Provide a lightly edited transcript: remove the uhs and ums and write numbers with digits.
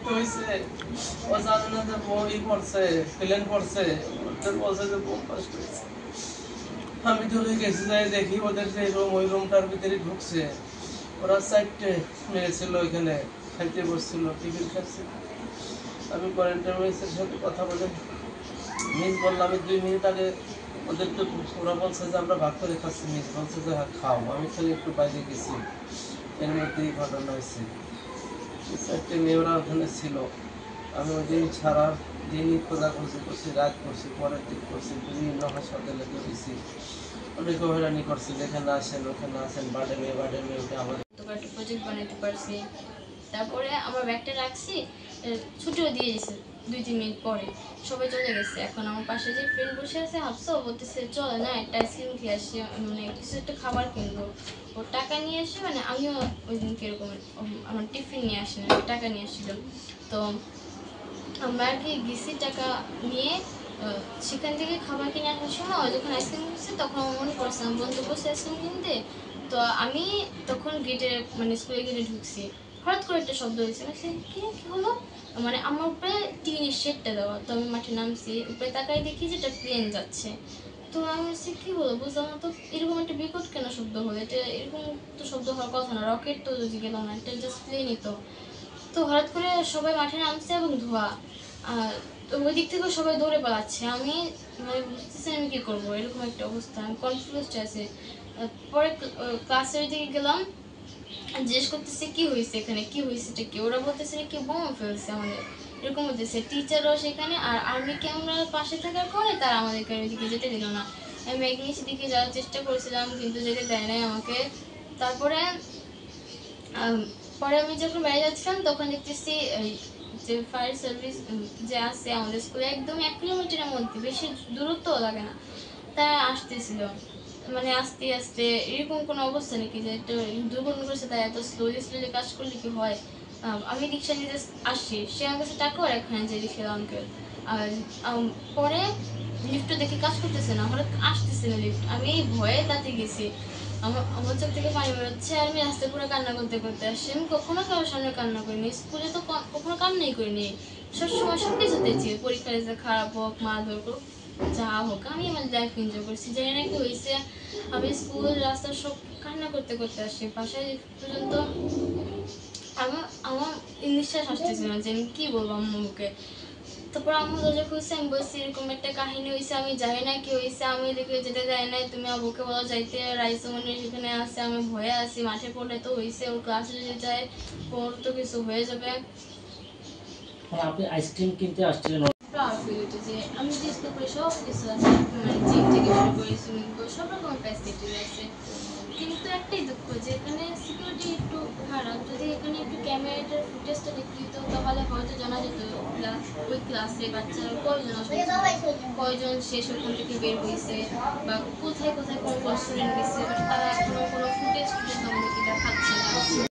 মৃত্যু হয়েছে, ও জানে না যে বই পড়ছে, প্লেন পড়ছে, ওদের বলছে যে বোম ফাস্ট হয়েছে। আমি দূরে গেছি, যাই দেখি ওদের যে রুম, ওই রুমটার ভিতরে ঢুকছে। ওরা 4টে মেয়ে ছিল ওইখানে, খাইতে বসছিল, টিফিন খাচ্ছিল। আমি কোয়ারেন্টাইন মিসের সাথে কথা বলে মিস বললাম, আমি 2 মিনিট আগে ওদেরকে, ওরা বলছে যে আমরা ভাগ করে খাচ্ছি, মিস বলছে যে হ্যাঁ খাও, আমি খালি একটু বাইরে গেছি, এর মধ্যেই ঘটনা হয়েছে। 4টে মেয়ে ওরা ওখানে ছিল। আমি ওই দিন সারা দিনই খোঁজাখুঁজি করছি, রাত করছি, পরের দিন করছি, বিভিন্ন হাসপাতালে করেছি, অনেকে হয়রানি করছি, যেখানে আসেন ওখানে আসেন, বাড়ে মেয়ে ওঠে আমার। প্রজেক্ট বানাতে পারছি। তারপরে আমার ব্যাগটা রাখছি, ছুটিও দিয়ে দিয়েছে 2-3 মিনিট পরে, সবাই চলে গেছে। এখন আমার পাশে যে ফ্রেন্ড বসে আছে হাফসা, বলতেছে চলে না একটা আইসক্রিম খেয়ে আসি, মানে কিছু একটা খাবার কিনবো। ও টাকা নিয়ে আসে, মানে আমিও ওই দিন কিরকম আমার টিফিন নিয়ে আসি না, টাকা নিয়ে আসছিল। তো আমরা আর কি গেছি টাকা নিয়ে, সেখান থেকে খাবার কিনে আসার সময় যখন আইসক্রিম কিনছে তখন আমার মনে পড়ছে আমার বন্ধু বসে আইসক্রিম কিনতে। তো আমি তখন গেটে, মানে স্কুলের গেটে ঢুকছি, হঠাৎ করে একটা শব্দ হয়েছে, কি কি হলো, মানে আমার উপরে টিনের শেডটা দেওয়া। তো আমি মাঠে নামছি, উপরে তাকাই দেখি যে একটা প্লেন যাচ্ছে। তো আমি বলছি কি হলো বুঝলাম না, তো এরকম একটা বিকট কেন শব্দ হলো, এটা এরকম তো শব্দ হওয়ার কথা না, রকেট তো যদি গেল না, এটা জাস্ট প্লেনই তো। তো হঠাৎ করে সবাই মাঠে নামছে এবং ধোঁয়া, তো ওই দিক থেকে সবাই দৌড়ে পালাচ্ছে। আমি মানে বুঝতেছি আমি কি করবো, এরকম একটা অবস্থা, আমি কনফিউজড আছি। পরে ক্লাসের দিকে গেলাম, জিজ্ঞেস করতেছে কি হয়েছে এখানে, কি হয়েছে এটা কি, ওরা বলতেছে কি বোমা ফেলছে আমাদের, এরকম বলতেছে। টিচারও সেখানে, আর আর্মি ক্যামেরার পাশে থাকার কারণে তারা আমাদেরকে ওইদিকে যেতে দিল না। আমি মেঘনিচ দিকে যাওয়ার চেষ্টা করেছিলাম কিন্তু যেতে দেয় নাই আমাকে। তারপরে পরে আমি যখন বাইরে যাচ্ছিলাম তখন দেখতেছি যে ফায়ার সার্ভিস যে আছে আমাদের স্কুলে একদম 1 কিলোমিটারের মধ্যে, বেশি দূরত্ব লাগে না, তারা আসতেছিল। মানে আস্তে আস্তে এরকম কোনো অবস্থা নাকি যে একটা দুর্ঘটনা করেছে তাই এত স্লোলি কাজ করলে কি হয়। আমি রিক্সা নিতে আসছি, সে আমার কাছে টাকাও রাখে না যে রিক্সা আঙ্কেল। আর পরে লিফটও দেখে কাজ করতেছে না, হঠাৎ আসতেছে না লিফট, আমি এই ভয়ে তাতে গেছি। আমার চোখ থেকে পানি বেরোচ্ছে আর আমি রাস্তায় পুরো কান্না করতে করতে আসছি। আমি কখনো কারোর সামনে কান্না করিনি, স্কুলে তো কখনো কান্নাই করিনি, সবসময় সব কিছুতে চেয়ে, পরীক্ষা রেজাল্ট খারাপ হোক, মারধর হোক, যা হোক, আমি আমার লাইফ এনজয় করছি। জানি না কি হয়েছে, আমি স্কুল রাস্তা সব কান্না করতে করতে আসছি বাসায় পর্যন্ত। আমার আমার নিঃশ্বাস আসতেছিল না যে আমি কি বলবো আম্মুকে। তারপর আম্মু দরজা খুলছে, আমি বলছি এরকম একটা কাহিনী হয়েছে, আমি জানি না কি হয়েছে, আমি এদিকে যেতে যাই নাই, তুমি আব্বুকে বলো যাইতে, রাইসমনি সেখানে আছে, আমি ভয়ে আছি, মাঠে পড়লে তো হয়েছে, ওর ক্লাসে যদি যায় ওর তো কিছু হয়ে যাবে। আপনি আইসক্রিম কিনতে আসছিলেন, যে আমি যে স্কুল করে সব কিছু আছে, মানে জিম থেকে শুরু করে সুইমিং পুল সব রকম ফ্যাসিলিটিস আছে, কিন্তু একটাই দুঃখ যে এখানে সিকিউরিটি একটু খারাপ। যদি এখানে একটু ক্যামেরাটার ফুটেজটা দেখতে দিত তাহলে হয়তো জানা যেত ওই ক্লাসে বাচ্চারা কয়জন আসলে, কয়জন শেষ ওখান থেকে বের হয়েছে, বা কোথায় কোথায় কোন কোন স্টুডেন্ট গেছে, বাট তারা এখনো কোনো ফুটেজ আমাদেরকে দেখাচ্ছে না।